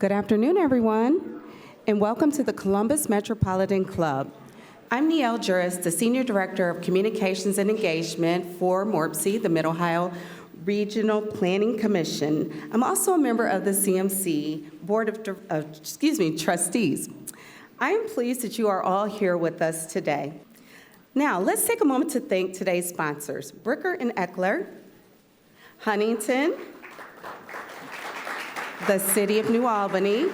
Good afternoon, everyone, and welcome to the Columbus Metropolitan Club. I'm Niele Juris, the Senior Director of Communications and Engagement for MORPC, the Mid-Ohio Regional Planning Commission. I'm also a member of the CMC Board of Trustees. I am pleased that you are all here with us today. Now, let's take a moment to thank today's sponsors, Bricker and Eckler, Huntington, the City of New Albany,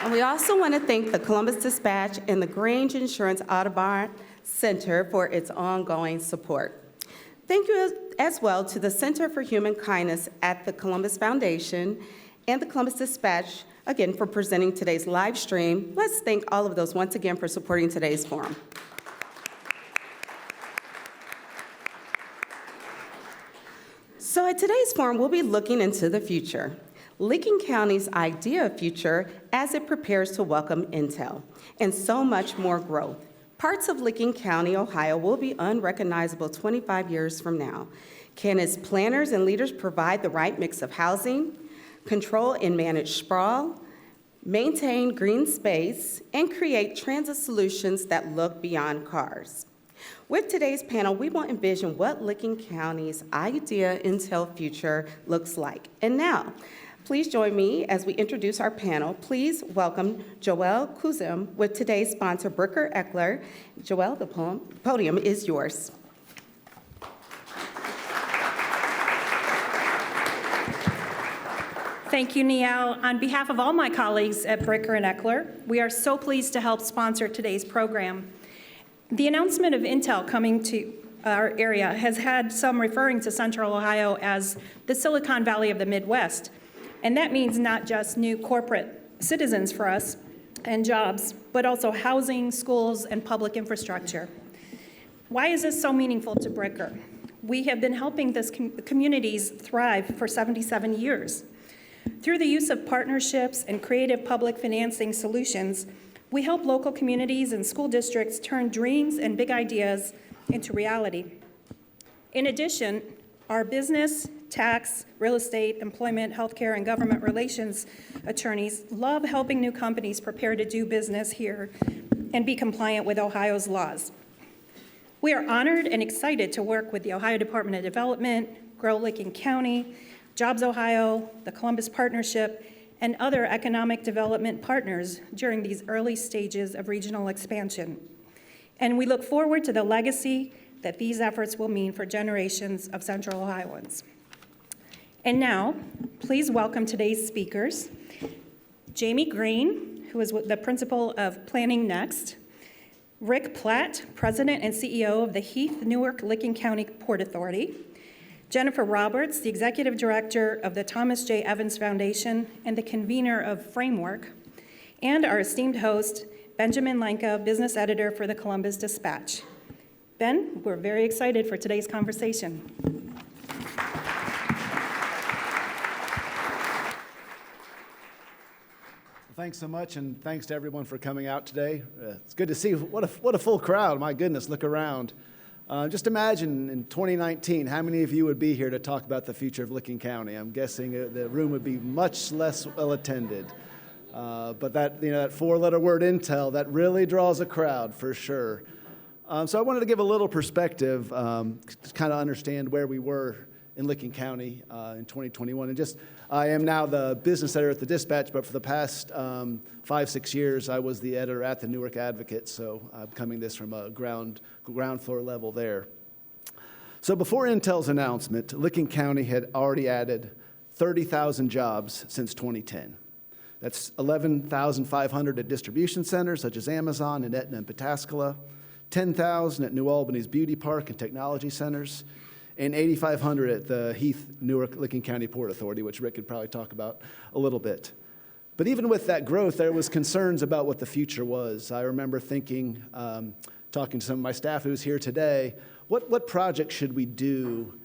and we also want to thank the Columbus Dispatch and the Grange Insurance Audubon Center for its ongoing support. Thank you as well to the Center for Human Kindness at the Columbus Foundation and the Columbus Dispatch, again, for presenting today's live stream. Let's thank all of those once again for supporting today's forum. So at today's forum, we'll be looking into the future. Licking County's idea of future as it prepares to welcome Intel and so much more growth. Parts of Licking County, Ohio will be unrecognizable 25 years from now. Can its planners and leaders provide the right mix of housing, control and manage sprawl, maintain green space, and create transit solutions that look beyond cars? With today's panel, we will envision what Licking County's idea Intel future looks like. And now, please join me as we introduce our panel. Please welcome Joelle Kuzum with today's sponsor, Bricker Eckler. Joelle, the podium is yours. Thank you, Niele. On behalf of all my colleagues at Bricker and Eckler, we are so pleased to help sponsor today's program. The announcement of Intel coming to our area has had some referring to Central Ohio as the Silicon Valley of the Midwest. And that means not just new corporate citizens for us and jobs, but also housing, schools, and public infrastructure. Why is this so meaningful to Bricker? We have been helping this communities thrive for 77 years. Through the use of partnerships and creative public financing solutions, we help local communities and school districts turn dreams and big ideas into reality. In addition, our business, tax, real estate, employment, healthcare, and government relations attorneys love helping new companies prepare to do business here and be compliant with Ohio's laws. We are honored and excited to work with the Ohio Department of Development, Grow Licking County, Jobs Ohio, the Columbus Partnership, and other economic development partners during these early stages of regional expansion. And we look forward to the legacy that these efforts will mean for generations of Central Ohioans. And now, please welcome today's speakers, Jamie Greene, who is the principal of Planning Next, Rick Platt, president and CEO of the Heath-Newark-Licking County Port Authority, Jennifer Roberts, the executive director of the Thomas J. Evans Foundation and the convener of Framework, and our esteemed host, Benjamin Lanka, business editor for the Columbus Dispatch. Ben, we're very excited for today's conversation. Thanks so much, and thanks to everyone for coming out today. It's good to see what a full crowd. My goodness, look around. Just imagine in 2019, how many of you would be here to talk about the future of Licking County? I'm guessing the room would be much less well attended. But that four-letter word Intel, that really draws a crowd for sure. So I wanted to give a little perspective to kind of understand where we were in Licking County in 2021. And I am now the business editor at the Dispatch, but for the past 5-6 years, I was the editor at the Newark Advocate, so I'm coming this from a ground floor level there. So before Intel's announcement, Licking County had already added 30,000 jobs since 2010. That's 11,500 at distribution centers such as Amazon and Aetna and Pataskala, 10,000 at New Albany's Beauty Park and Technology Centers, and 8,500 at the Heath-Newark-Licking County Port Authority, which Rick could probably talk about a little bit. But even with that growth, there was concerns about what the future was. I remember thinking, talking to some of my staff who's here today, what project should we do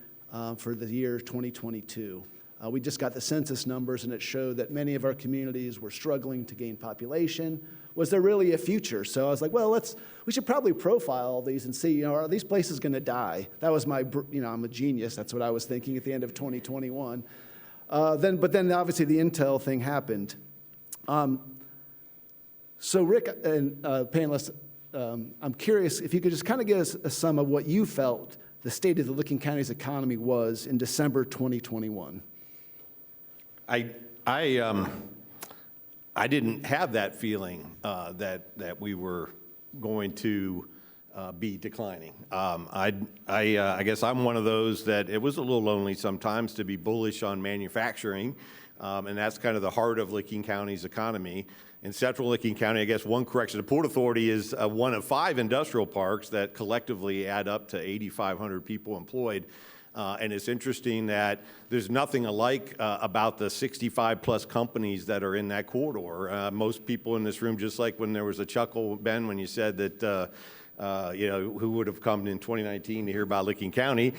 for the year 2022? We just got the census numbers, and it showed that many of our communities were struggling to gain population. Was there really a future? So I was like, well, we should probably profile all these and see, are these places going to die? That was I'm a genius. That's what I was thinking at the end of 2021. But then obviously the Intel thing happened. So Rick and panelists, I'm curious if you could just kind of give us a sum of what you felt the state of the Licking County's economy was in December 2021. I didn't have that feeling that we were going to be declining. I guess I'm one of those that it was a little lonely sometimes to be bullish on manufacturing, and that's kind of the heart of Licking County's economy. In Central Licking County, I guess one correction, the Port Authority is one of 5 industrial parks that collectively add up to 8,500 people employed. And it's interesting that there's nothing alike about the 65-plus companies that are in that corridor. Most people in this room, just like when there was a chuckle, Ben, when you said that, who would have come in 2019 to hear about Licking County,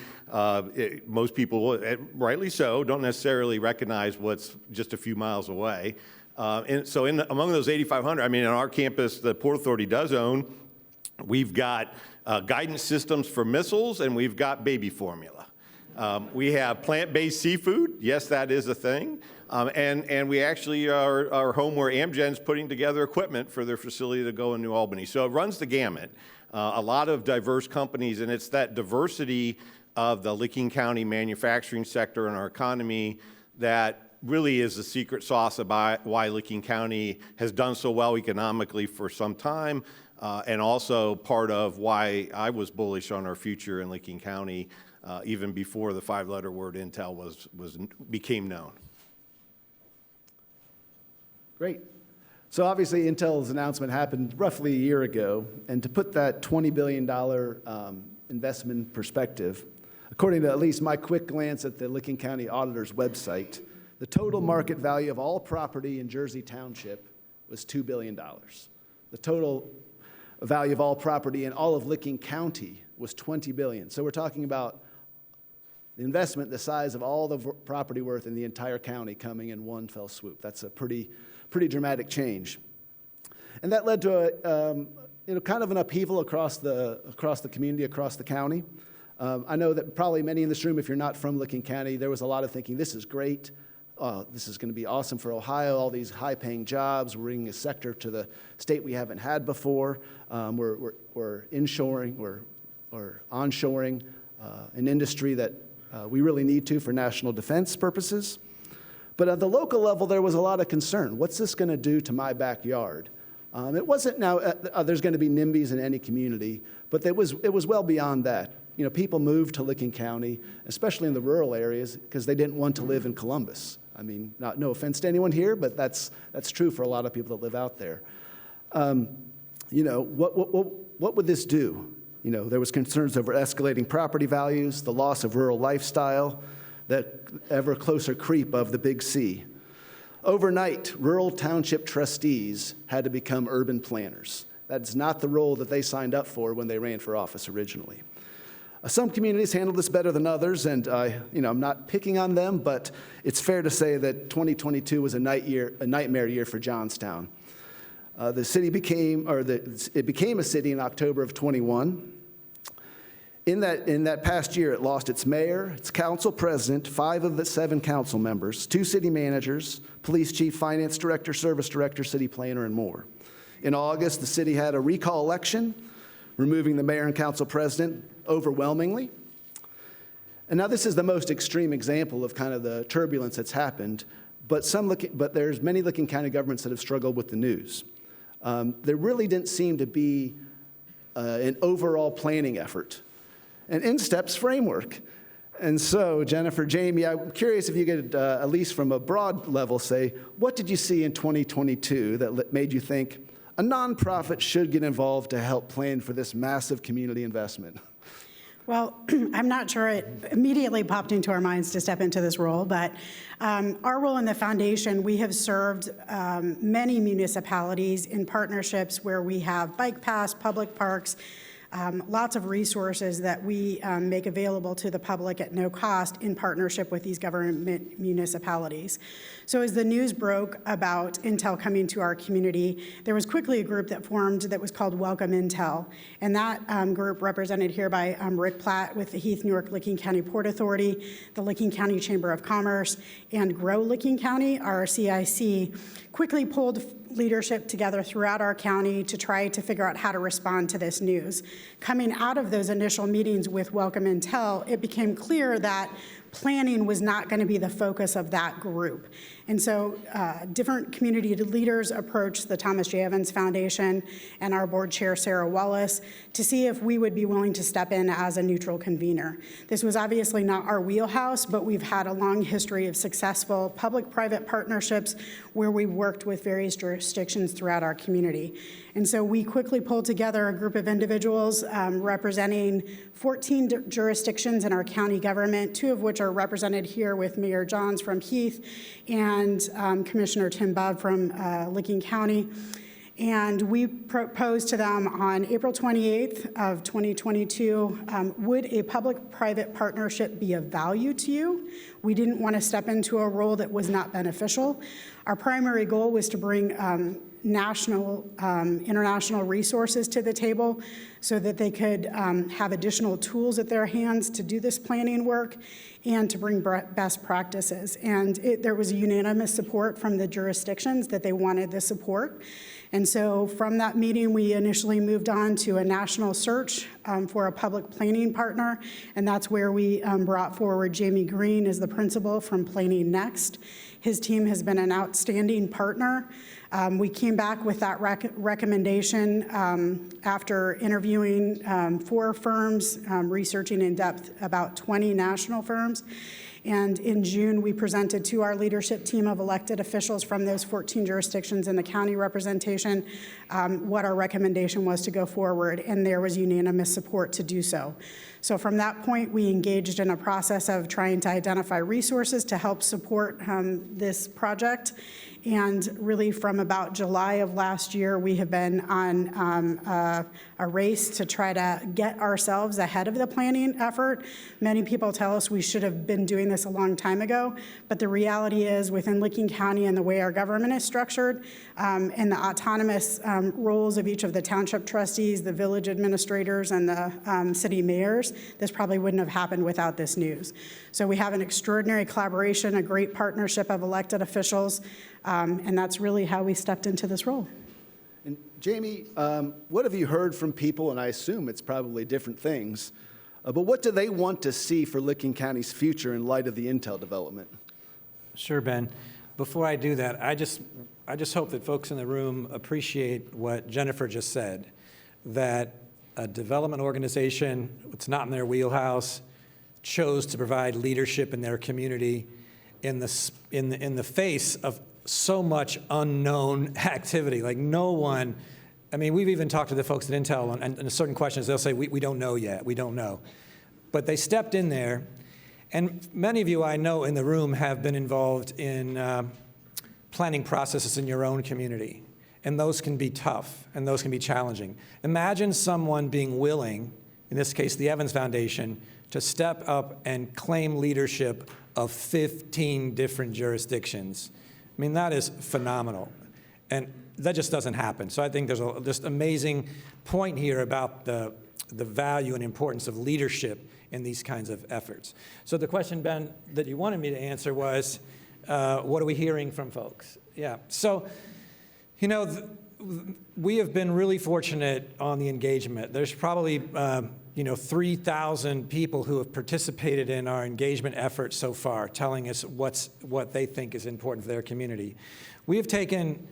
most people, rightly so, don't necessarily recognize what's just a few miles away. And so among those 8,500, I mean, on our campus, the Port Authority does own, we've got guidance systems for missiles, and we've got baby formula. We have plant-based seafood. Yes, that is a thing. And we actually are home where Amgen's putting together equipment for their facility to go in New Albany. So it runs the gamut. A lot of diverse companies, and it's that diversity of the Licking County manufacturing sector in our economy that really is the secret sauce about why Licking County has done so well economically for some time, and also part of why I was bullish on our future in Licking County even before the 5-letter word Intel became known. Great. So obviously Intel's announcement happened roughly a year ago, and to put that $20 billion investment in perspective, according to at least my quick glance at the Licking County Auditor's website, the total market value of all property in Jersey Township was $2 billion. The total value of all property in all of Licking County was $20 billion. So we're talking about the investment the size of all the property worth in the entire county coming in one fell swoop. That's a pretty dramatic change. And that led to kind of an upheaval across the community, across the county. I know that probably many in this room, if you're not from Licking County, there was a lot of thinking, this is great. This is going to be awesome for Ohio, all these high-paying jobs. We're bringing a sector to the state we haven't had before. We're inshoring, we're onshoring an industry that we really need to for national defense purposes. But at the local level, there was a lot of concern. What's this going to do to my backyard? It wasn't now, there's going to be NIMBYs in any community, but it was well beyond that. You know, people moved to Licking County, especially in the rural areas, because they didn't want to live in Columbus. I mean, no offense to anyone here, but that's true for a lot of people that live out there. What would this do? You know, there was concerns over escalating property values, the loss of rural lifestyle, that ever closer creep of the Big C. Overnight, rural township trustees had to become urban planners. That's not the role that they signed up for when they ran for office originally. Some communities handled this better than others, and I'm not picking on them, but it's fair to say that 2022 was a nightmare year for Johnstown. It became a city in October of 21. In that past year, it lost its mayor, its council president, 5 of the 7 council members, 2 city managers, police chief, finance director, service director, city planner, and more. In August, the city had a recall election, removing the mayor and council president overwhelmingly. And now this is the most extreme example of kind of the turbulence that's happened, but there's many Licking County governments that have struggled with the news. There really didn't seem to be an overall planning effort, an in-steps framework. And so, Jennifer, Jamie, I'm curious if you could, at least from a broad level, say, what did you see in 2022 that made you think a nonprofit should get involved to help plan for this massive community investment? Well, I'm not sure it immediately popped into our minds to step into this role, but our role in the foundation, we have served many municipalities in partnerships where we have bike paths, public parks, lots of resources that we make available to the public at no cost in partnership with these government municipalities. So as the news broke about Intel coming to our community, there was quickly a group that formed that was called Welcome Intel. And that group, represented here by Rick Platt with the Heath-Newark-Licking County Port Authority, the Licking County Chamber of Commerce, and Grow Licking County, our CIC, quickly pulled leadership together throughout our county to try to figure out how to respond to this news. Coming out of those initial meetings with Welcome Intel, it became clear that planning was not going to be the focus of that group. And so different community leaders approached the Thomas J. Evans Foundation and our board chair, Sarah Wallace, to see if we would be willing to step in as a neutral convener. This was obviously not our wheelhouse, but we've had a long history of successful public-private partnerships where we've worked with various jurisdictions throughout our community. And so we quickly pulled together a group of individuals representing 14 jurisdictions in our county government, 2 of which are represented here with Mayor Johns from Heath and Commissioner Tim Bubb from Licking County. And we proposed to them on April 28th of 2022, would a public-private partnership be of value to you? We didn't want to step into a role that was not beneficial. Our primary goal was to bring international resources to the table so that they could have additional tools at their hands to do this planning work and to bring best practices. And there was unanimous support from the jurisdictions that they wanted the support. And so from that meeting, we initially moved on to a national search for a public planning partner, and that's where we brought forward Jamie Greene as the principal from Planning Next. His team has been an outstanding partner. We came back with that recommendation after interviewing 4 firms, researching in depth about 20 national firms. And in June, we presented to our leadership team of elected officials from those 14 jurisdictions in the county representation what our recommendation was to go forward, and there was unanimous support to do so. So from that point, we engaged in a process of trying to identify resources to help support this project. And really from about July of last year, we have been on a race to try to get ourselves ahead of the planning effort. Many people tell us we should have been doing this a long time ago, but the reality is within Licking County and the way our government is structured and the autonomous roles of each of the township trustees, the village administrators, and the city mayors, this probably wouldn't have happened without this news. So we have an extraordinary collaboration, a great partnership of elected officials, and that's really how we stepped into this role. And Jamie, what have you heard from people, and I assume it's probably different things, but what do they want to see for Licking County's future in light of the Intel development? Sure, Ben. Before I do that, I just hope that folks in the room appreciate what Jennifer just said, that a development organization, it's not in their wheelhouse, chose to provide leadership in their community in the face of so much unknown activity. Like no one, I mean, we've even talked to the folks at Intel, and certain questions, they'll say, we don't know yet, we don't know. But they stepped in there, and many of you I know in the room have been involved in planning processes in your own community. And those can be tough, and those can be challenging. Imagine someone being willing, in this case the Evans Foundation, to step up and claim leadership of 15 different jurisdictions. I mean, that is phenomenal. And that just doesn't happen. So I think there's a just amazing point here about the value and importance of leadership in these kinds of efforts. So the question, Ben, that you wanted me to answer was, what are we hearing from folks? Yeah, so, you know, we have been really fortunate on the engagement. There's probably, 3,000 people who have participated in our engagement efforts so far, telling us what they think is important for their community. We have taken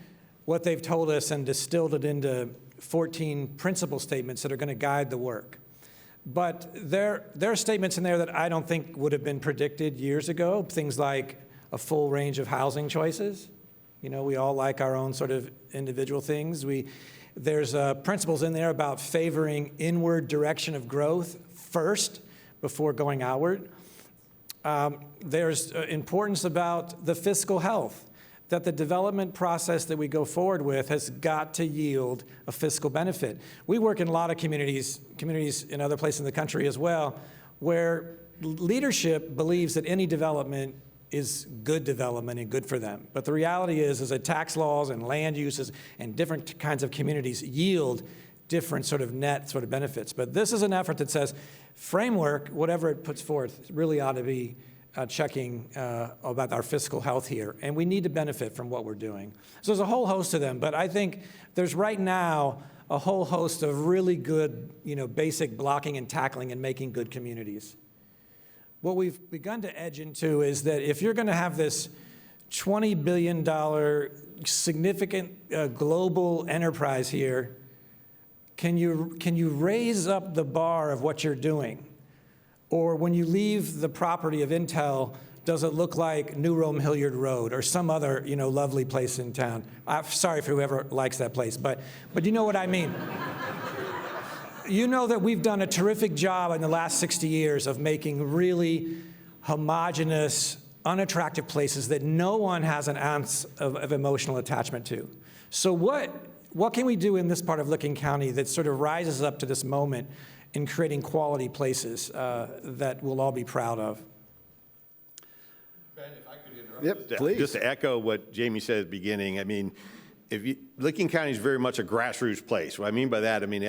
what they've told us and distilled it into 14 principle statements that are going to guide the work. But there are statements in there that I don't think would have been predicted years ago, things like a full range of housing choices. You know, we all like our own sort of individual things. There's principles in there about favoring inward direction of growth first before going outward. There's importance about the fiscal health, that the development process that we go forward with has got to yield a fiscal benefit. We work in a lot of communities in other places in the country as well, where leadership believes that any development is good development and good for them. But the reality is that tax laws and land uses and different kinds of communities yield different sort of net sort of benefits. But this is an effort that says framework, whatever it puts forth, really ought to be checking about our fiscal health here, and we need to benefit from what we're doing. So there's a whole host of them, but I think there's right now a whole host of really good, basic blocking and tackling and making good communities. What we've begun to edge into is that if you're going to have this $20 billion significant global enterprise here, can you raise up the bar of what you're doing? Or when you leave the property of Intel, does it look like New Rome Hilliard Road or some other, lovely place in town? I'm sorry for whoever likes that place, but you know what I mean. You know that we've done a terrific job in the last 60 years of making really homogeneous, unattractive places that no one has an ounce of emotional attachment to. So what can we do in this part of Licking County that sort of rises up to this moment in creating quality places that we'll all be proud of? Ben, if I could interrupt. Yep, please. Just to echo what Jamie said at the beginning, I mean, Licking County is very much a grassroots place. What I mean by that, I mean,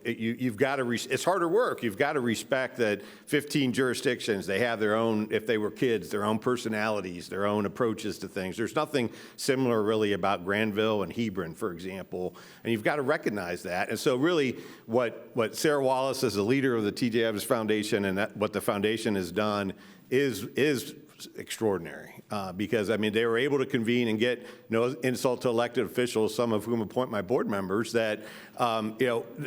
you've got to, it's harder work. You've got to respect that 15 jurisdictions, they have their own, if they were kids, their own personalities, their own approaches to things. There's nothing similar really about Granville and Hebron, for example, and you've got to recognize that. And so really what Sarah Wallace as the leader of the T.J. Evans Foundation and what the foundation has done is extraordinary because, I mean, they were able to convene and get no insult to elected officials, some of whom appoint my board members, that,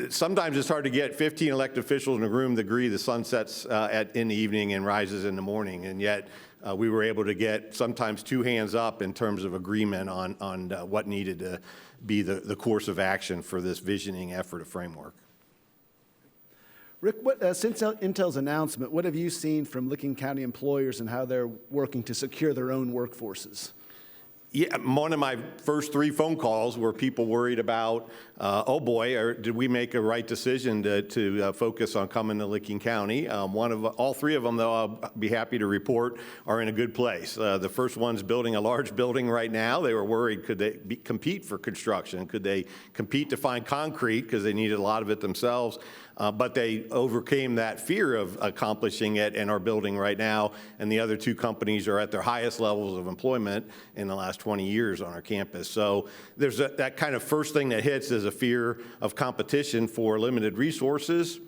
sometimes it's hard to get 15 elected officials in a room that agree the sun sets in the evening and rises in the morning, and yet we were able to get sometimes two hands up in terms of agreement on what needed to be the course of action for this visioning effort of framework. Rick, since Intel's announcement, what have you seen from Licking County employers and how they're working to secure their own workforces? Yeah, one of my first 3 phone calls were people worried about, oh boy, did we make a right decision to focus on coming to Licking County? All 3 of them, though, I'll be happy to report, are in a good place. The first one's building a large building right now. They were worried, could they compete for construction? Could they compete to find concrete because they needed a lot of it themselves? But they overcame that fear of accomplishing it and are building right now. And the other 2 companies are at their highest levels of employment in the last 20 years on our campus. So there's that kind of first thing that hits is a fear of competition for limited resources.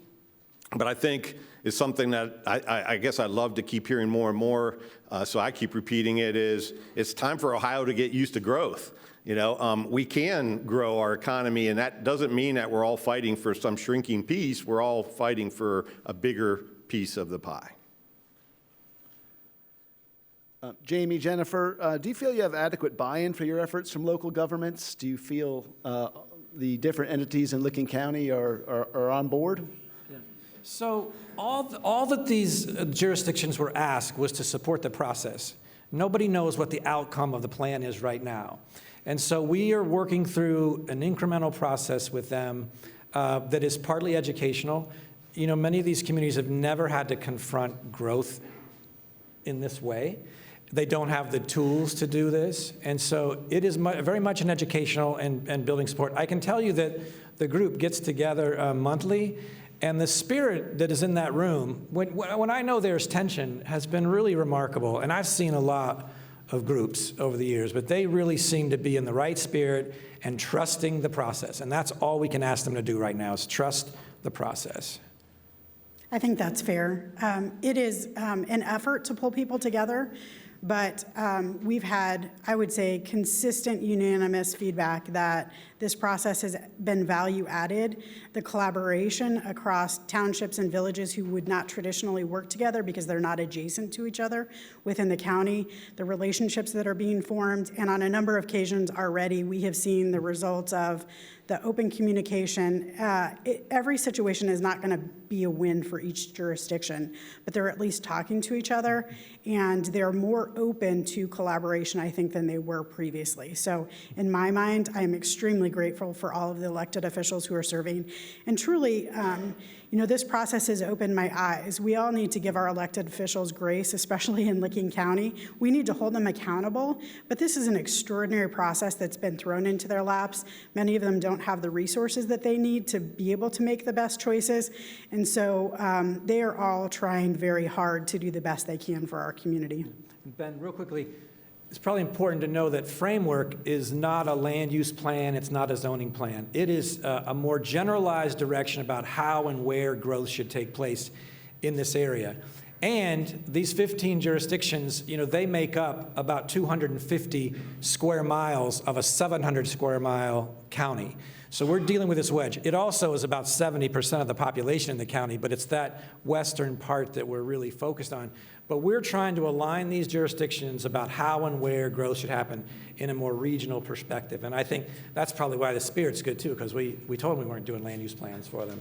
But I think it's something that I guess I'd love to keep hearing more and more. So I keep repeating it is it's time for Ohio to get used to growth. We can grow our economy, and that doesn't mean that we're all fighting for some shrinking piece. We're all fighting for a bigger piece of the pie. Jamie, Jennifer, do you feel you have adequate buy-in for your efforts from local governments? Do you feel the different entities in Licking County are on board? Yeah. So all that these jurisdictions were asked was to support the process. Nobody knows what the outcome of the plan is right now. And so we are working through an incremental process with them that is partly educational. Many of these communities have never had to confront growth in this way. They don't have the tools to do this. And so it is very much an educational and building support. I can tell you that the group gets together monthly, and the spirit that is in that room, when I know there's tension, has been really remarkable. And I've seen a lot of groups over the years, but they really seem to be in the right spirit and trusting the process. And that's all we can ask them to do right now is trust the process. I think that's fair. It is an effort to pull people together, but we've had, I would say, consistent, unanimous feedback that this process has been value added. The collaboration across townships and villages who would not traditionally work together because they're not adjacent to each other within the county, the relationships that are being formed, and on a number of occasions already, we have seen the results of the open communication. Every situation is not going to be a win for each jurisdiction, but they're at least talking to each other, and they're more open to collaboration, I think, than they were previously. So in my mind, I am extremely grateful for all of the elected officials who are serving. And truly, this process has opened my eyes. We all need to give our elected officials grace, especially in Licking County. We need to hold them accountable, but this is an extraordinary process that's been thrown into their laps. Many of them don't have the resources that they need to be able to make the best choices, and so they are all trying very hard to do the best they can for our community. Ben, real quickly, it's probably important to know that framework is not a land use plan, it's not a zoning plan. It is a more generalized direction about how and where growth should take place in this area. And these 15 jurisdictions, they make up about 250 square miles of a 700 square mile county. So we're dealing with this wedge. It also is about 70% of the population in the county, but it's that western part that we're really focused on. But we're trying to align these jurisdictions about how and where growth should happen in a more regional perspective. And I think that's probably why the spirit's good, too, because we told them we weren't doing land use plans for them.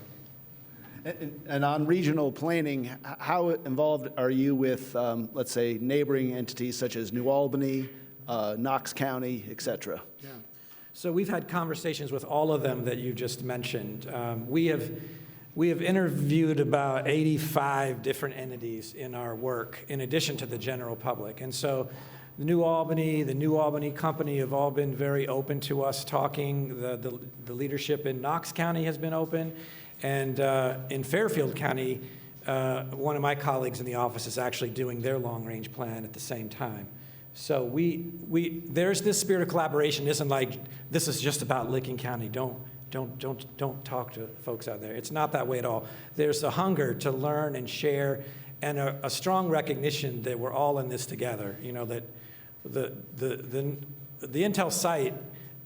And on regional planning, how involved are you with, let's say, neighboring entities such as New Albany, Knox County, et cetera? Yeah. So we've had conversations with all of them that you just mentioned. We have interviewed about 85 different entities in our work, in addition to the general public. And so the New Albany Company have all been very open to us talking. The leadership in Knox County has been open. And in Fairfield County, one of my colleagues in the office is actually doing their long-range plan at the same time. So there's this spirit of collaboration. It isn't like this is just about Licking County. Don't talk to folks out there. It's not that way at all. There's a hunger to learn and share, and a strong recognition that we're all in this together. That the Intel site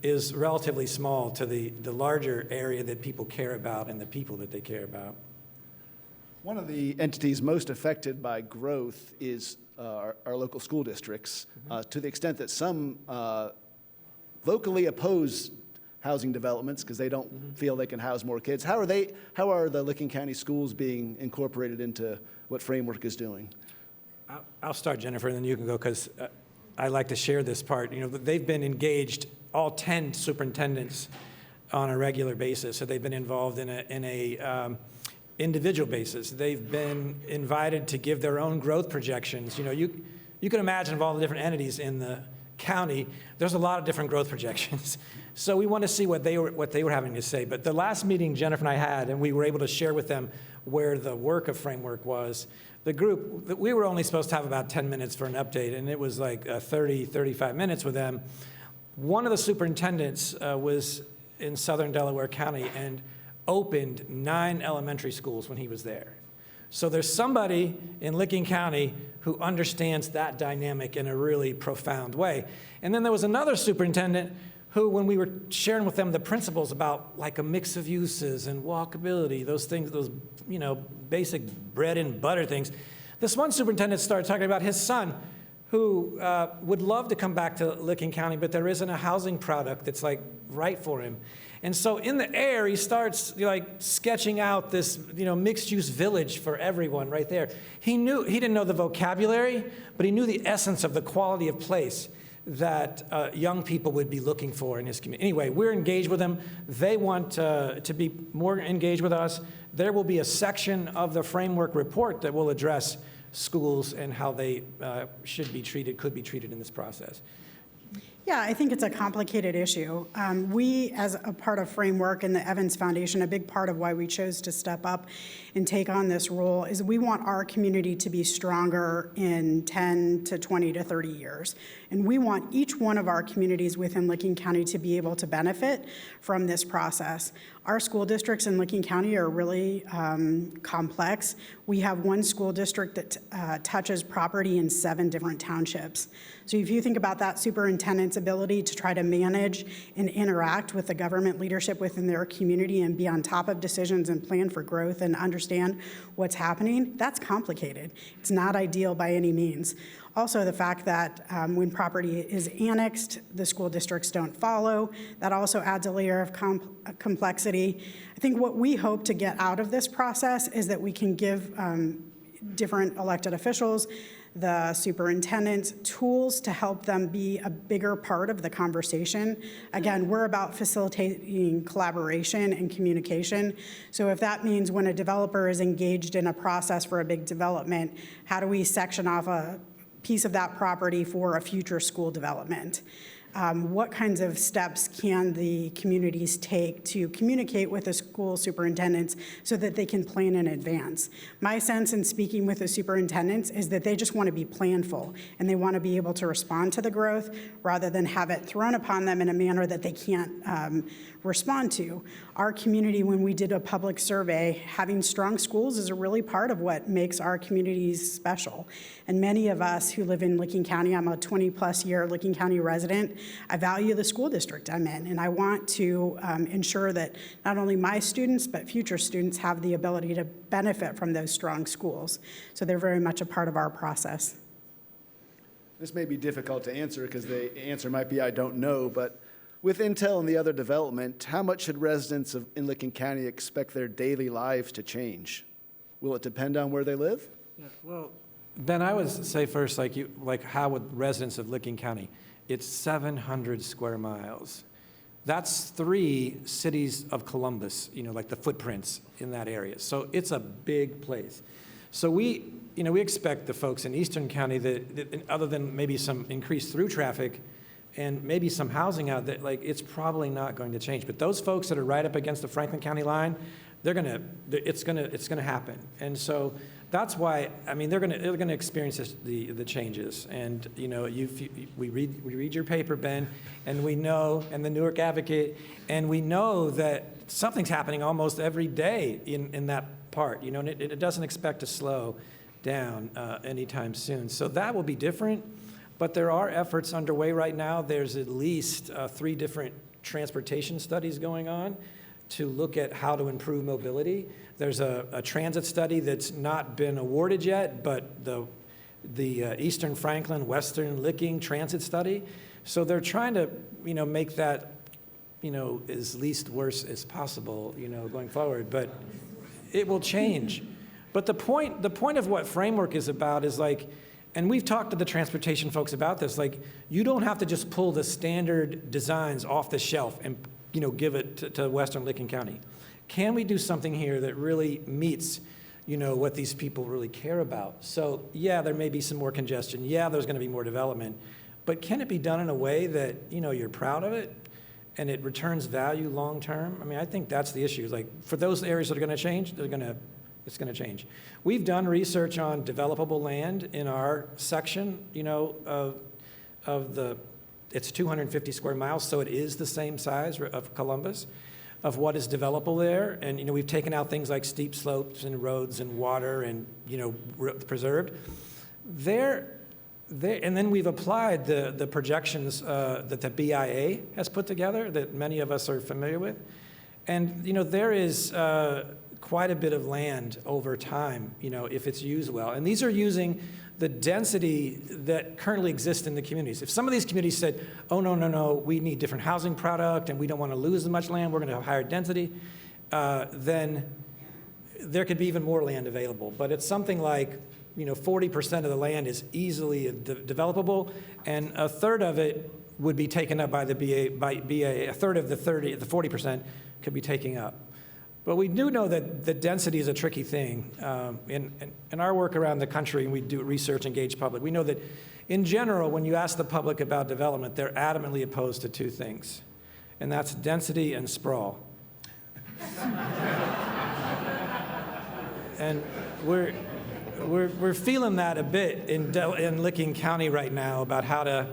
is relatively small to the larger area that people care about and the people that they care about. One of the entities most affected by growth is our local school districts, to the extent that some vocally oppose housing developments because they don't feel they can house more kids. How are the Licking County schools being incorporated into what Framework is doing? I'll start, Jennifer, and then you can go, because I like to share this part. They've been engaged, all 10 superintendents, on a regular basis. So they've been involved in a individual basis. They've been invited to give their own growth projections. You can imagine of all the different entities in the county, there's a lot of different growth projections. So we want to see what they were having to say. But the last meeting Jennifer and I had, and we were able to share with them where the work of Framework was, the group, we were only supposed to have about 10 minutes for an update, and it was like 35 minutes with them. One of the superintendents was in southern Delaware County and opened 9 elementary schools when he was there. So there's somebody in Licking County who understands that dynamic in a really profound way. And then there was another superintendent who, when we were sharing with them the principles about like a mix of uses and walkability, those things, those basic bread and butter things, this one superintendent started talking about his son who would love to come back to Licking County, but there isn't a housing product that's like right for him. And so in the air, he starts sketching out this mixed-use village for everyone right there. He didn't know the vocabulary, but he knew the essence of the quality of place that young people would be looking for in his community. Anyway, we're engaged with them. They want to be more engaged with us. There will be a section of the Framework report that will address schools and how they could be treated in this process. Yeah, I think it's a complicated issue. We, as a part of Framework and the Evans Foundation, a big part of why we chose to step up and take on this role is we want our community to be stronger in 10 to 20 to 30 years. And we want each one of our communities within Licking County to be able to benefit from this process. Our school districts in Licking County are really complex. We have one school district that touches property in 7 different townships. So if you think about that superintendent's ability to try to manage and interact with the government leadership within their community and be on top of decisions and plan for growth and understand what's happening, that's complicated. It's not ideal by any means. Also, the fact that when property is annexed, the school districts don't follow. That also adds a layer of complexity. I think what we hope to get out of this process is that we can give different elected officials, the superintendents, tools to help them be a bigger part of the conversation. Again, we're about facilitating collaboration and communication. So if that means when a developer is engaged in a process for a big development, how do we section off a piece of that property for a future school development? What kinds of steps can the communities take to communicate with the school superintendents so that they can plan in advance? My sense in speaking with the superintendents is that they just want to be planful, and they want to be able to respond to the growth rather than have it thrown upon them in a manner that they can't respond to. Our community, when we did a public survey, having strong schools is a really part of what makes our communities special. And many of us who live in Licking County, I'm a 20-plus year Licking County resident, I value the school district I'm in, and I want to ensure that not only my students, but future students have the ability to benefit from those strong schools. So they're very much a part of our process. This may be difficult to answer because the answer might be I don't know, but with Intel and the other development, how much should residents in Licking County expect their daily lives to change? Will it depend on where they live? Yeah, well, Ben, I would say first, like how would residents of Licking County? It's 700 square miles. That's 3 cities of Columbus, like the footprints in that area. So it's a big place. So we expect the folks in Eastern County that other than maybe some increased through traffic and maybe some housing out there, it's probably not going to change. But those folks that are right up against the Franklin County line, it's gonna happen. And so that's why, they're gonna experience the changes. And we read your paper, Ben, and we know, and the Newark Advocate, and we know that something's happening almost every day in that part, and it doesn't expect to slow down anytime soon. So that will be different. But there are efforts underway right now. There's at least 3 different transportation studies going on to look at how to improve mobility. There's a transit study that's not been awarded yet, but the Eastern Franklin, Western Licking transit study. So they're trying to, make that, as least worse as possible, going forward. But it will change. But the point of what framework is about is and we've talked to the transportation folks about this, you don't have to just pull the standard designs off the shelf and, give it to Western Licking County. Can we do something here that really meets, what these people really care about? So yeah, there may be some more congestion. Yeah, there's gonna be more development, but can it be done in a way that, you're proud of it and it returns value long-term? I think that's the issue. For those areas that are gonna change, it's going to change. We've done research on developable land in our section, it's 250 square miles, so it is the same size of Columbus, of what is developable there. And, we've taken out things like steep slopes and roads and water and, preserved. And then we've applied the projections that the BIA has put together that many of us are familiar with. And, there is quite a bit of land over time, if it's used well. And these are using the density that currently exists in the communities. If some of these communities said, oh, no, we need different housing product and we don't want to lose as much land, we're going to have higher density, then there could be even more land available. But it's something like, 40% of the land is easily developable, and a third of it would be taken up by the BA, a third of the 40% could be taken up. But we do know that the density is a tricky thing. In our work around the country, and we do research, engage public, we know that in general, when you ask the public about development, they're adamantly opposed to 2 things, and that's density and sprawl. And we're feeling that a bit in Licking County right now about how to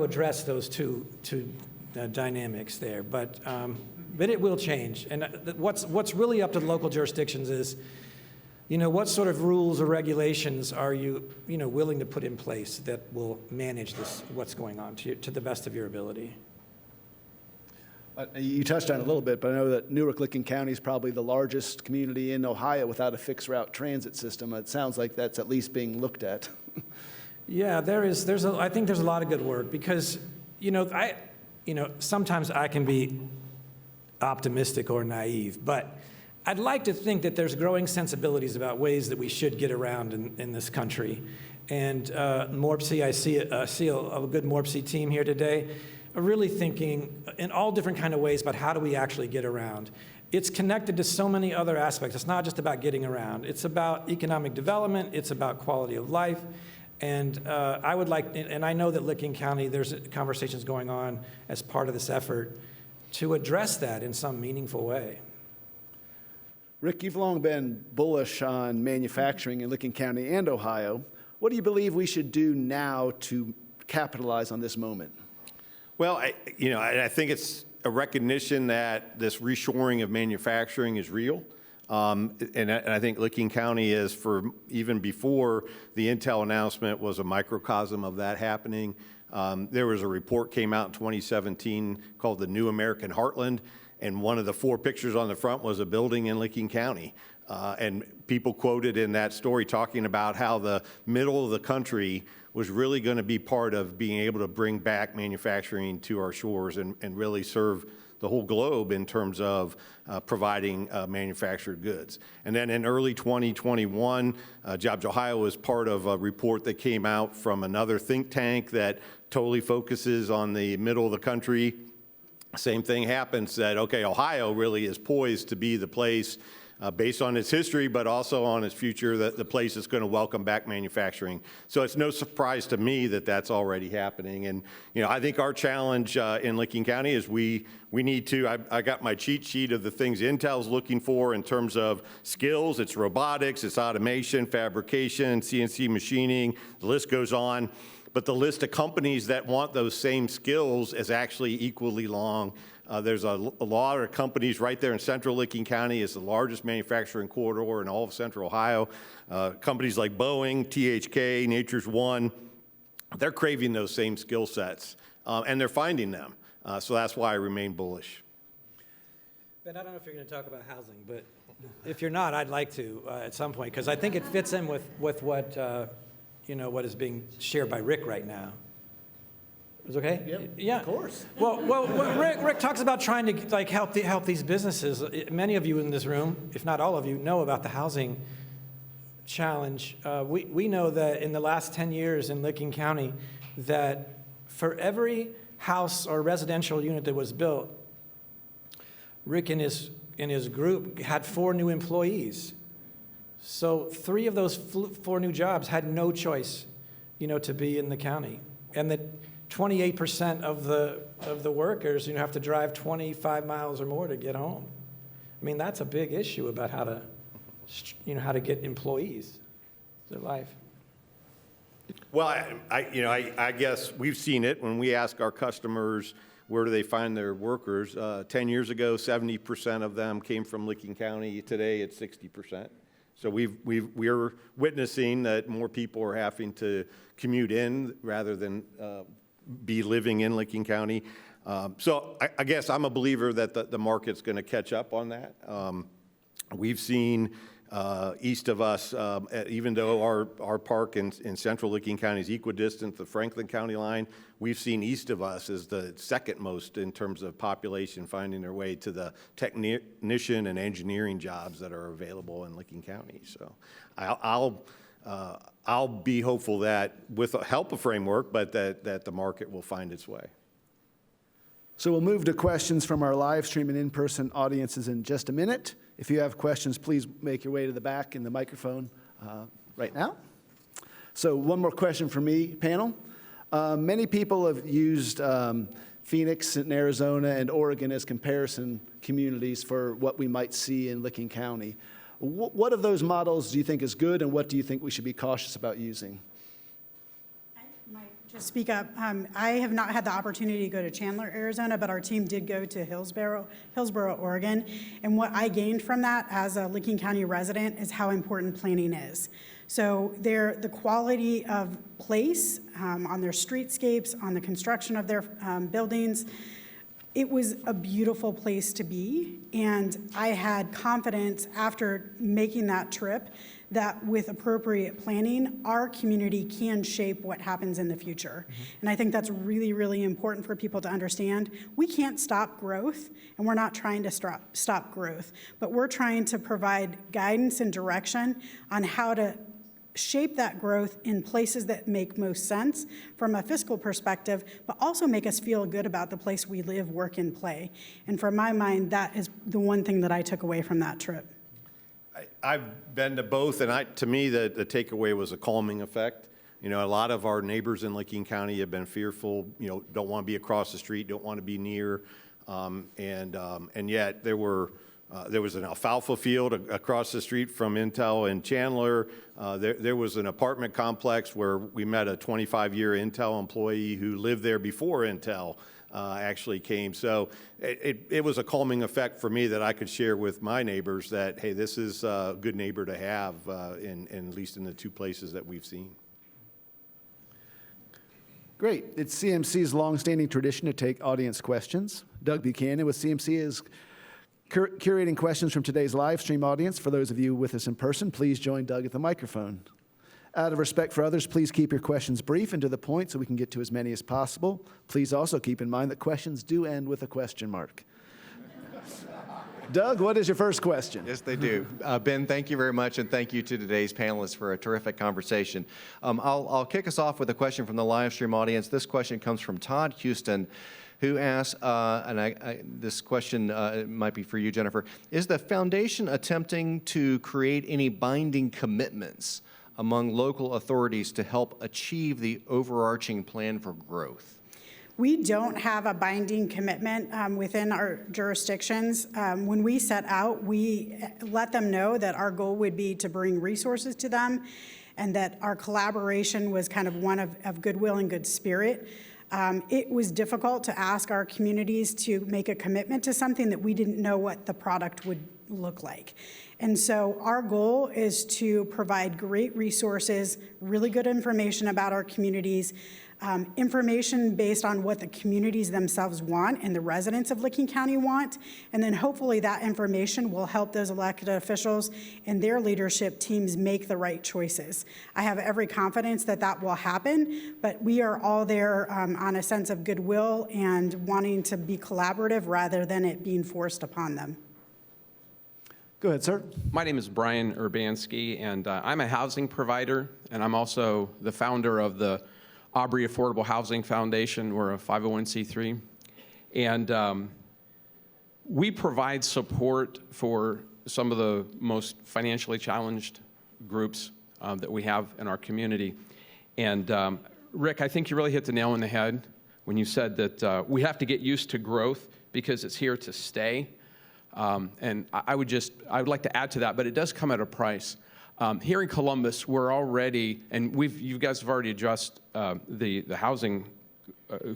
address those two dynamics there. But it will change. And what's really up to the local jurisdictions is, what sort of rules or regulations are you, willing to put in place that will manage this, what's going on to the best of your ability? You touched on it a little bit, but I know that Newark-Licking County is probably the largest community in Ohio without a fixed route transit system. It sounds like that's at least being looked at. Yeah, I think there's a lot of good work because, sometimes I can be optimistic or naive, but I'd like to think that there's growing sensibilities about ways that we should get around in this country. And MORPC, I see a good MORPC team here today, are really thinking in all different kind of ways about how do we actually get around. It's connected to so many other aspects. It's not just about getting around. It's about economic development. It's about quality of life. And I would like, and I know that Licking County, there's conversations going on as part of this effort to address that in some meaningful way. Rick, you've long been bullish on manufacturing in Licking County and Ohio. What do you believe we should do now to capitalize on this moment? Well, I think it's a recognition that this reshoring of manufacturing is real. And I think Licking County is, for even before the Intel announcement, was a microcosm of that happening. There was a report came out in 2017 called the New American Heartland, and one of the 4 pictures on the front was a building in Licking County. And people quoted in that story talking about how the middle of the country was really going to be part of being able to bring back manufacturing to our shores and really serve the whole globe in terms of providing manufactured goods. And then in early 2021, Jobs Ohio was part of a report that came out from another think tank that totally focuses on the middle of the country. Same thing happens, that, okay, Ohio really is poised to be the place based on its history, but also on its future, the place that's going to welcome back manufacturing. So it's no surprise to me that that's already happening. And I think our challenge in Licking County is we need to. I got my cheat sheet of the things Intel's looking for in terms of skills. It's robotics, it's automation, fabrication, CNC machining. The list goes on. But the list of companies that want those same skills is actually equally long. There's a lot of companies right there in central Licking County. It's the largest manufacturing corridor in all of central Ohio. Companies like Boeing, THK, Nature's One, they're craving those same skill sets, and they're finding them. So that's why I remain bullish. Ben, I don't know if you're going to talk about housing, but if you're not, I'd like to at some point, because I think it fits in with what, what is being shared by Rick right now. Is it okay? Yep, yeah. of course. Well, Rick talks about trying to help these businesses. Many of you in this room, if not all of you, know about the housing challenge. We know that in the last 10 years in Licking County, that for every house or residential unit that was built, Rick and his group had 4 new employees. So 3 of those 4 new jobs had no choice, to be in the county, and that 28% of the workers, have to drive 25 miles or more to get home. I mean, that's a big issue about how to get employees to their life. Well, I guess we've seen it when we ask our customers where do they find their workers. 10 years ago, 70% of them came from Licking County. Today, it's 60%. So we're witnessing that more people are having to commute in rather than be living in Licking County. So I guess I'm a believer that the market's going to catch up on that. We've seen east of us, even though our park in central Licking County is equidistant to the Franklin County line, we've seen east of us as the second most in terms of population finding their way to the technician and engineering jobs that are available in Licking County. So I'll be hopeful that with the help of framework, but that the market will find its way. So we'll move to questions from our live stream and in-person audiences in just a minute. If you have questions, please make your way to the back in the microphone right now. So one more question for me, panel. Many people have used Phoenix and Arizona and Oregon as comparison communities for what we might see in Licking County. What of those models do you think is good, and what do you think we should be cautious about using? I might just speak up. I have not had the opportunity to go to Chandler, Arizona, but our team did go to Hillsboro, Oregon. And what I gained from that as a Licking County resident is how important planning is. So the quality of place on their streetscapes, on the construction of their buildings, It was a beautiful place to be, and I had confidence after making that trip that with appropriate planning, our community can shape what happens in the future. And I think that's really, really important for people to understand. We can't stop growth, and we're not trying to stop growth, but we're trying to provide guidance and direction on how to shape that growth in places that make most sense from a fiscal perspective, but also make us feel good about the place we live, work, and play. And from my mind, that is the one thing that I took away from that trip. I've been to both, and to me, the takeaway was a calming effect. You know, a lot of our neighbors in Licking County have been fearful, you know, don't want to be across the street, don't want to be near, and yet there was an alfalfa field across the street from Intel in Chandler. There was an apartment complex where we met a 25-year Intel employee who lived there before Intel actually came. So it was a calming effect for me that I could share with my neighbors that, hey, this is a good neighbor to have, at least in the two places that we've seen. Great. It's CMC's longstanding tradition to take audience questions. Doug Buchanan with CMC is curating questions from today's live stream audience. For those of you with us in person, please join Doug at the microphone. Out of respect for others, please keep your questions brief and to the point so we can get to as many as possible. Please also keep in mind that questions do end with a question mark. Doug, what is your first question? Yes, they do. Ben, thank you very much, and thank you to today's panelists for a terrific conversation. I'll kick us off with a question from the live stream audience. This question comes from Todd Houston, who asks, this question might be for you, Jennifer, is the foundation attempting to create any binding commitments among local authorities to help achieve the overarching plan for growth? We don't have a binding commitment within our jurisdictions. When we set out, we let them know that our goal would be to bring resources to them and that our collaboration was kind of one of goodwill and good spirit. It was difficult to ask our communities to make a commitment to something that we didn't know what the product would look like. And so our goal is to provide great resources, really good information about our communities, information based on what the communities themselves want and the residents of Licking County want, and then hopefully that information will help those elected officials and their leadership teams make the right choices. I have every confidence that that will happen, but we are all there on a sense of goodwill and wanting to be collaborative rather than it being forced upon them. Go ahead, sir. My name is Brian Urbanski, and I'm a housing provider, and I'm also the founder of the Aubrey Affordable Housing Foundation. We're a 501c3. And we provide support for some of the most financially challenged groups that we have in our community. And Rick, I think you really hit the nail on the head when you said that we have to get used to growth because it's here to stay. And I would like to add to that, but it does come at a price. Here in Columbus, we're already, and you guys have already addressed the housing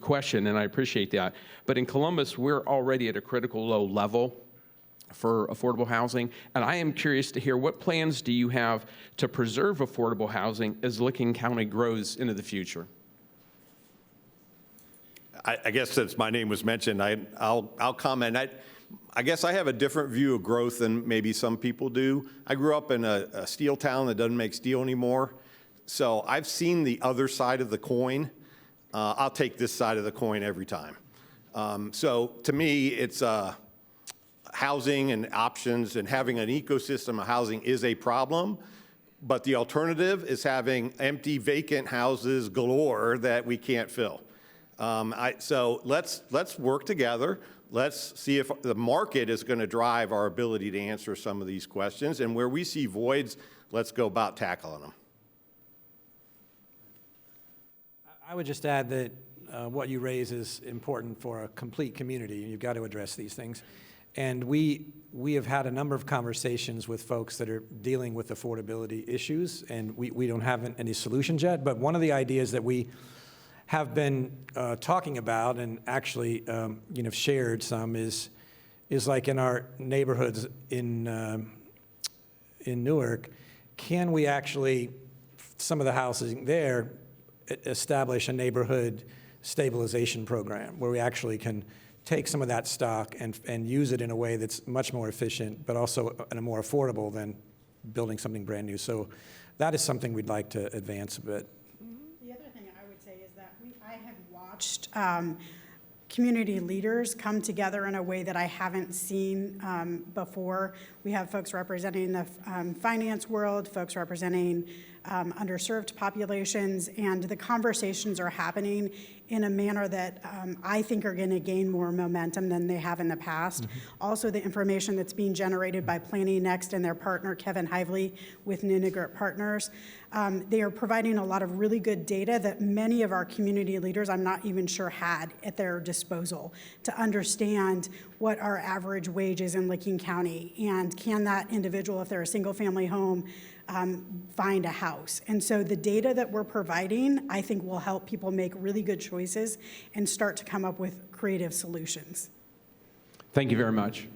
question, and I appreciate that. But in Columbus, we're already at a critical low level for affordable housing. And I am curious to hear, what plans do you have to preserve affordable housing as Licking County grows into the future? I guess since my name was mentioned, I'll comment. I guess I have a different view of growth than maybe some people do. I grew up in a steel town that doesn't make steel anymore. So I've seen the other side of the coin. I'll take this side of the coin every time. So to me, it's housing and options, and having an ecosystem of housing is a problem. But the alternative is having empty, vacant houses galore that we can't fill. So let's work together. Let's see if the market is going to drive our ability to answer some of these questions. And where we see voids, let's go about tackling them. I would just add that what you raise is important for a complete community, and you've got to address these things. And we have had a number of conversations with folks that are dealing with affordability issues, and we don't have any solutions yet. But one of the ideas that we have been talking about and actually shared some is like in our neighborhoods in Newark, can we actually, some of the houses there, establish a neighborhood stabilization program where we actually can take some of that stock and use it in a way that's much more efficient, but also and more affordable than building something brand new. So that is something we'd like to advance a bit. The other thing I would say is that I have watched community leaders come together in a way that I haven't seen before. We have folks representing the finance world, folks representing underserved populations, and the conversations are happening in a manner that I think are going to gain more momentum than they have in the past. Mm-hmm. Also, the information that's being generated by Planning Next and their partner, Kevin Hively, with Ninigret Partners, they are providing a lot of really good data that many of our community leaders, I'm not even sure, had at their disposal to understand what our average wage is in Licking County, and can that individual, if they're a single-family home, find a house. And so the data that we're providing, I think, will help people make really good choices and start to come up with creative solutions. Thank you very much.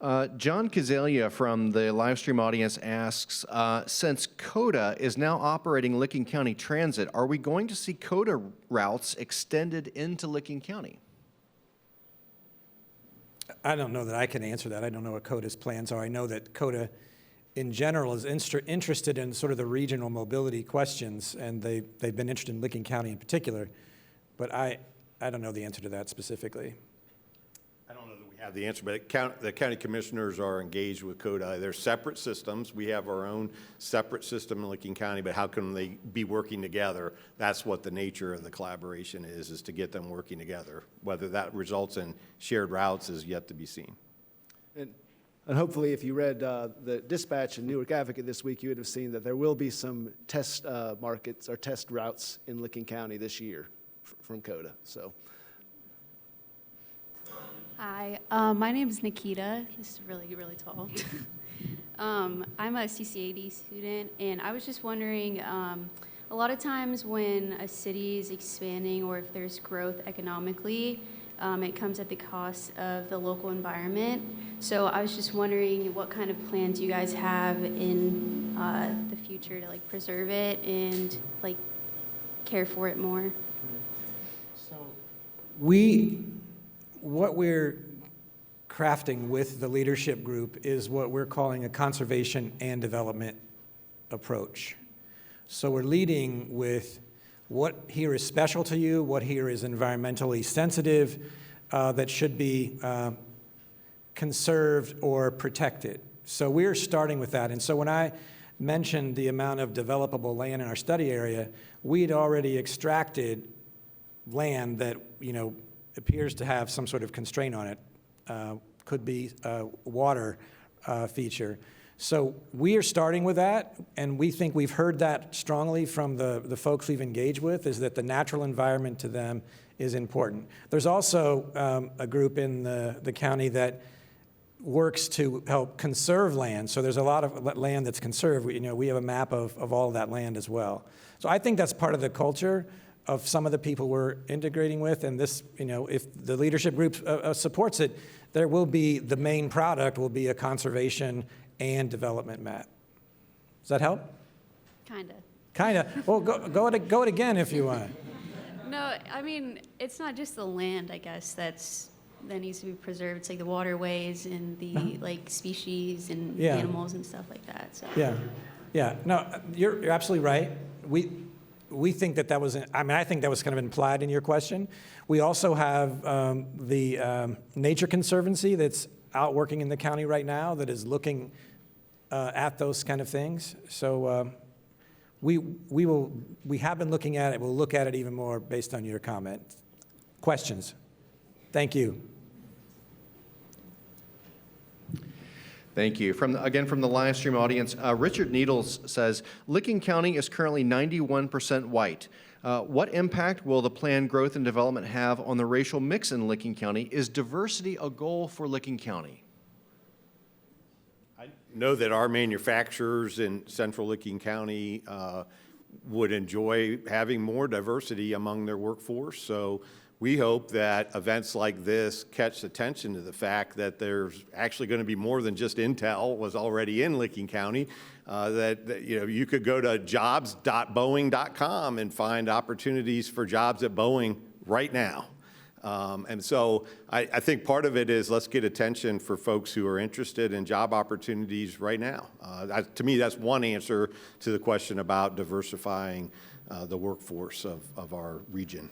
John Kazalia from the live stream audience asks, since CODA is now operating Licking County Transit, are we going to see CODA routes extended into Licking County? I don't know that I can answer that. I don't know what CODA's plans are. I know that CODA in general is interested in sort of the regional mobility questions, and they've been interested in Licking County in particular, but I don't know the answer to that specifically. I don't know that we have the answer, but the county commissioners are engaged with CODA. They're separate systems. We have our own separate system in Licking County, but how can they be working together? That's what the nature of the collaboration is to get them working together. Whether that results in shared routes is yet to be seen. And hopefully, if you read the Dispatch and Newark Advocate this week, you would have seen that there will be some test markets or test routes in Licking County this year from CODA. So. Hi, my name is Nikita. This is really, really tall. I'm a CCAD student, and I was just wondering, a lot of times when a city is expanding or if there's growth economically, it comes at the cost of the local environment. So I was just wondering what kind of plans you guys have in the future to like preserve it and like care for it more. So what we're crafting with the leadership group is what we're calling a conservation and development approach. So we're leading with what here is special to you, what here is environmentally sensitive, that should be conserved or protected. So we're starting with that. And so when I mentioned the amount of developable land in our study area, we'd already extracted land that, appears to have some sort of constraint on it. Could be a water feature. So we are starting with that, and we think we've heard that strongly from the folks we've engaged with, is that the natural environment to them is important. There's also a group in the county that works to help conserve land. So there's a lot of land that's conserved. We have a map of all of that land as well. So I think that's part of the culture of some of the people we're integrating with, and this, if the leadership group supports it, there will be, the main product will be a conservation and development map. Does that help? Kinda. Well, go it again if you want. No, I mean, it's not just the land, I guess, that needs to be preserved. It's like the waterways and the like species and animals and stuff like that. So. Yeah. No, you're absolutely right. We think that was, I think that was kind of implied in your question. We also have the Nature Conservancy that's out working in the county right now that is looking at those kind of things. So we have been looking at it. We'll look at it even more based on your comment. Questions? Thank you. Thank you. Again, from the live stream audience, Richard Needles says, Licking County is currently 91% white. What impact will the planned growth and development have on the racial mix in Licking County? Is diversity a goal for Licking County? I know that our manufacturers in central Licking County would enjoy having more diversity among their workforce. So we hope that events like this catch attention to the fact that there's actually going to be more than just Intel was already in Licking County, that you know, you could go to jobs.boeing.com and find opportunities for jobs at Boeing right now. And so I think part of it is let's get attention for folks who are interested in job opportunities right now. To me, that's one answer to the question about diversifying the workforce of our region.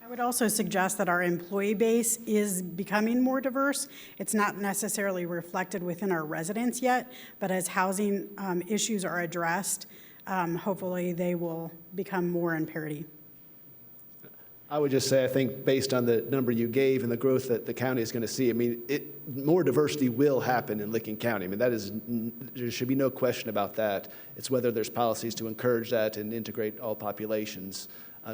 I would also suggest that our employee base is becoming more diverse. It's not necessarily reflected within our residents yet, but as housing issues are addressed, hopefully they will become more in parity. I would just say, I think based on the number you gave and the growth that the county is going to see, I mean, more diversity will happen in Licking County. I mean, there should be no question about that. It's whether there's policies to encourage that and integrate all populations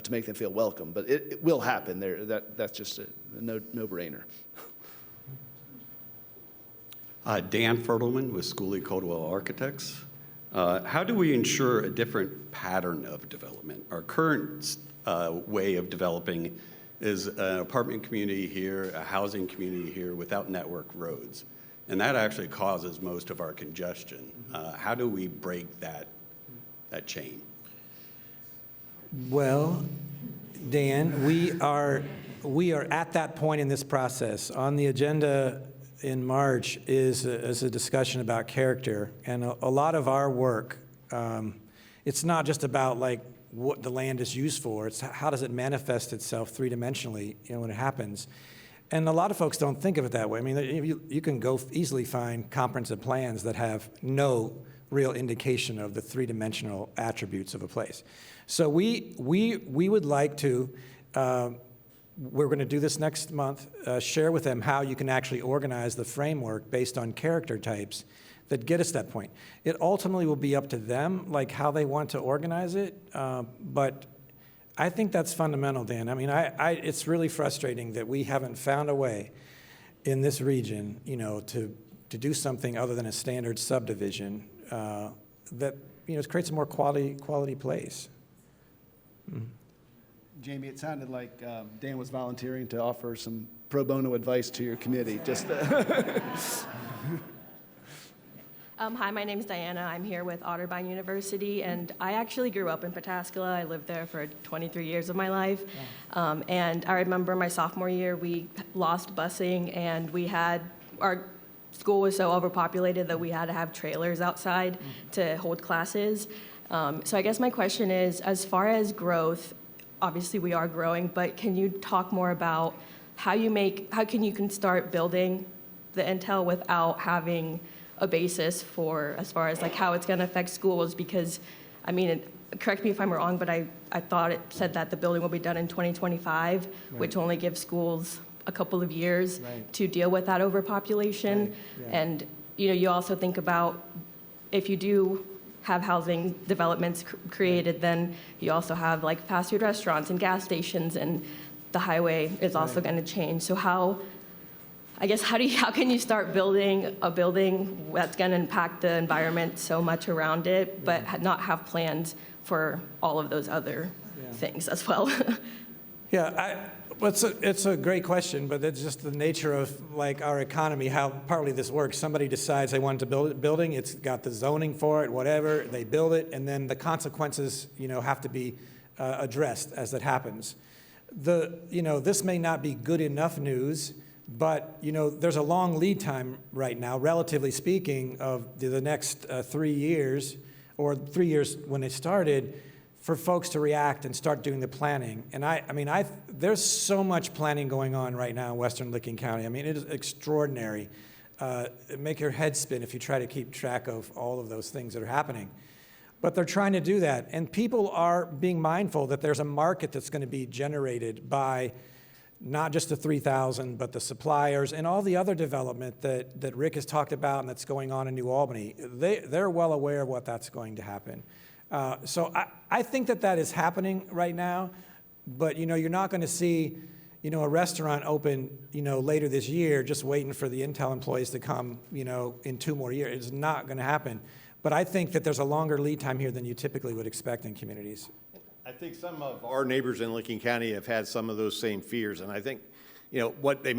to make them feel welcome. But it will happen. That's just a no-brainer. Dan Fertelman with Schooley Coldwell Architects. How do we ensure a different pattern of development? Our current way of developing is an apartment community here, a housing community here without network roads. And that actually causes most of our congestion. How do we break that chain? Well, Dan, we are at that point in this process. On the agenda in March is a discussion about character, and a lot of our work, it's not just about like what the land is used for, it's how does it manifest itself three-dimensionally, you know, when it happens. And a lot of folks don't think of it that way. I mean, you can go easily find comprehensive plans that have no real indication of the three-dimensional attributes of a place. So we would like to, we're going to do this next month, share with them how you can actually organize the framework based on character types that get us that point. It ultimately will be up to them, like how they want to organize it, but I think that's fundamental, Dan. I mean, it's really frustrating that we haven't found a way in this region, you know, to do something other than a standard subdivision that, you know, creates a more quality place. Jamie, it sounded like Dan was volunteering to offer some pro bono advice to your committee. Just Hi, my name is Diana. I'm here with Otterbein University, and I actually grew up in Pataskala. I lived there for 23 years of my life. And I remember my sophomore year, we lost busing, and our school was so overpopulated that we had to have trailers outside to hold classes. So I guess my question is, as far as growth, obviously we are growing, but can you talk more about how you can start building the Intel without having a basis for, as far as like how it's going to affect schools? Because, I mean, correct me if I'm wrong, but I thought it said that the building will be done in 2025, right, which only gives schools a couple of years to deal with that overpopulation. And, you know, you also think about if you do have housing developments created, then you also have like fast food restaurants and gas stations, and the highway is also going to change. So how can you start building a building that's going to impact the environment so much around it, but not have plans for all of those other things as well? It's a great question, but it's just the nature of like our economy, how partly this works. Somebody decides they want to build a building, it's got the zoning for it, whatever, they build it, and then the consequences, you know, have to be addressed as it happens. This may not be good enough news, but, you know, there's a long lead time right now, relatively speaking, of the next 3 years, or 3 years when it started, for folks to react and start doing the planning. And there's so much planning going on right now in Western Licking County. I mean, it is extraordinary. Make your head spin if you try to keep track of all of those things that are happening. But they're trying to do that. And people are being mindful that there's a market that's going to be generated by not just the 3,000, but the suppliers and all the other development that Rick has talked about and that's going on in New Albany. They're well aware of what that's going to happen. So I think that is happening right now, but, you know, you're not going to see, you know, a restaurant open, you know, later this year just waiting for the Intel employees to come, you know, in 2 more years. It's not going to happen. But I think that there's a longer lead time here than you typically would expect in communities. I think some of our neighbors in Licking County have had some of those same fears, and I think, what they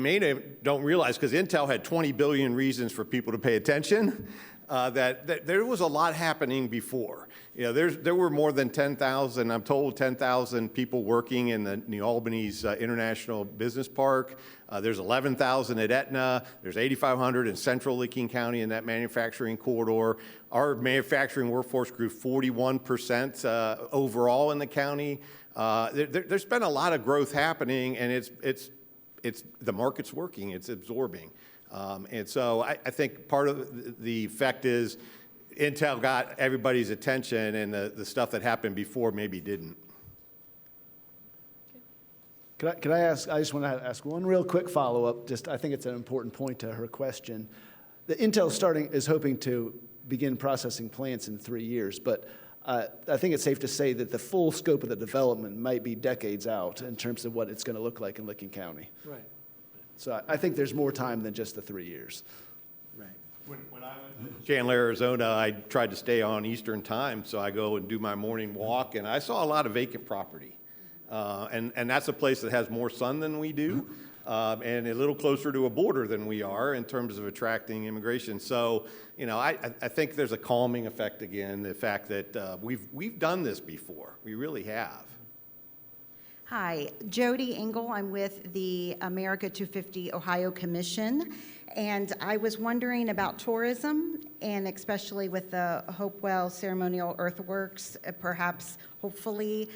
don't realize, because Intel had 20 billion reasons for people to pay attention, that there was a lot happening before. There were more than 10,000, I'm told 10,000 people working in the New Albany's International Business Park. There's 11,000 at Etna. There's 8,500 in central Licking County in that manufacturing corridor. Our manufacturing workforce grew 41% overall in the county. There's been a lot of growth happening, and the market's working. It's absorbing. And so I think part of the effect is Intel got everybody's attention, and the stuff that happened before maybe didn't. Could I ask, I just want to ask one real quick follow-up. I think it's an important point to her question. The Intel is hoping to begin processing plants in 3 years, but I think it's safe to say that the full scope of the development might be decades out in terms of what it's going to look like in Licking County. Right. So I think there's more time than just the 3 years. Right. When I went to Chandler, Arizona, I tried to stay on Eastern time, so I go and do my morning walk, and I saw a lot of vacant property. And that's a place that has more sun than we do, and a little closer to a border than we are in terms of attracting immigration. So, I think there's a calming effect again, the fact that we've done this before. We really have. Hi, Jody Engel. I'm with the America 250 Ohio Commission, and I was wondering about tourism, and especially with the Hopewell Ceremonial Earthworks, perhaps, hopefully,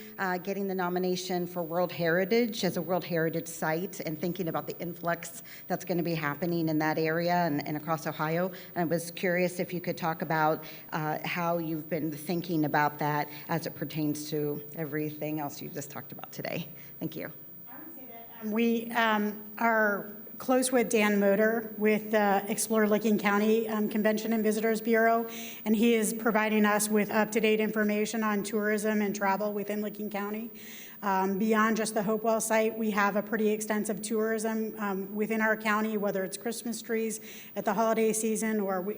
getting the nomination for World Heritage as a World Heritage Site, and thinking about the influx that's going to be happening in that area and across Ohio. And I was curious if you could talk about how you've been thinking about that as it pertains to everything else you've just talked about today. Thank you. I would say that we are close with Dan Motor with the Explore Licking County Convention and Visitors Bureau, and he is providing us with up-to-date information on tourism and travel within Licking County. Beyond just the Hopewell site, we have a pretty extensive tourism within our county, whether it's Christmas trees at the holiday season or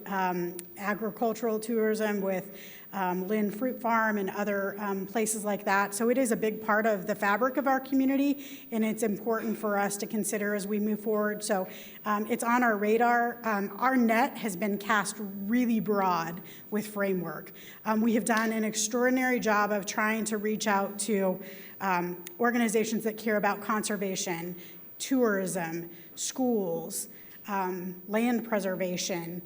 agricultural tourism with Lynn Fruit Farm and other places like that. So it is a big part of the fabric of our community, and it's important for us to consider as we move forward. So it's on our radar. Our net has been cast really broad with Framework. We have done an extraordinary job of trying to reach out to organizations that care about conservation, tourism, schools, land preservation,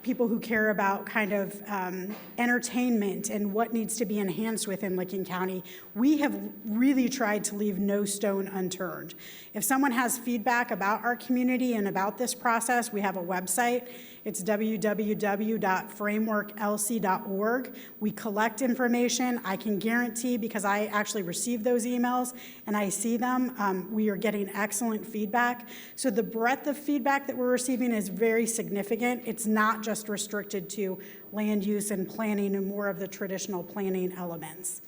people who care about kind of entertainment and what needs to be enhanced within Licking County. We have really tried to leave no stone unturned. If someone has feedback about our community and about this process, we have a website. It's www.frameworklc.org. We collect information. I can guarantee, because I actually receive those emails and I see them, we are getting excellent feedback. So the breadth of feedback that we're receiving is very significant. It's not just restricted to land use and planning and more of the traditional planning elements.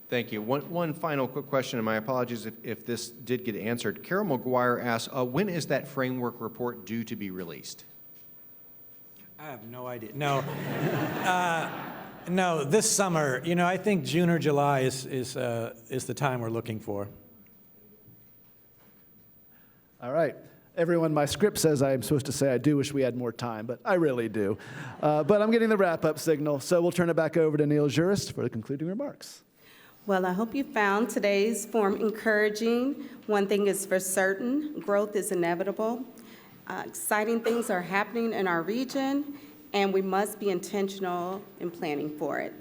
Thank you. One final quick question, and my apologies if this did get answered. Carol McGuire asks, when is that framework report due to be released? I have no idea. No. No, this summer. I think June or July is the time we're looking for. All right. Everyone, my script says I'm supposed to say I do wish we had more time, but I really do. But I'm getting the wrap-up signal, so we'll turn it back over to Neil Jurist for the concluding remarks. Well, I hope you found today's forum encouraging. One thing is for certain, growth is inevitable. Exciting things are happening in our region, and we must be intentional in planning for it.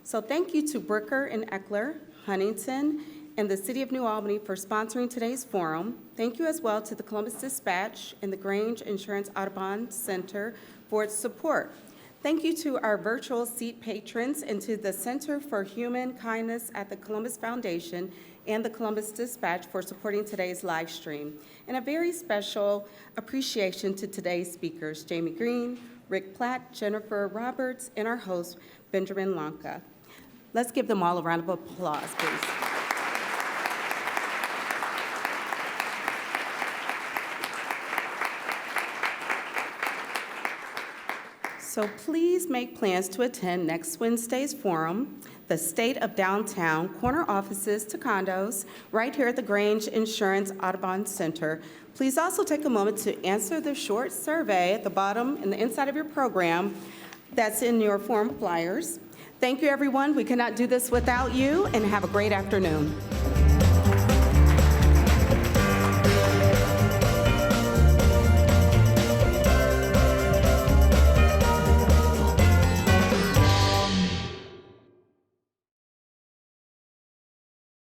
So thank you to Bricker and Eckler, Huntington, and the City of New Albany for sponsoring today's forum. Thank you as well to the Columbus Dispatch and the Grange Insurance Audubon Center for its support. Thank you to our virtual seat patrons and to the Center for Human Kindness at the Columbus Foundation and the Columbus Dispatch for supporting today's live stream. And a very special appreciation to today's speakers, Jamie Greene, Rick Platt, Jennifer Roberts, and our host, Benjamin Lanka. Let's give them all a round of applause, please. So please make plans to attend next Wednesday's forum. The the state of downtown, corner offices to condos, right here at the Grange Insurance Audubon Center. Please also take a moment to answer the short survey at the bottom and the inside of your program that's in your form flyers. Thank you, everyone. We cannot do this without you, and have a great afternoon.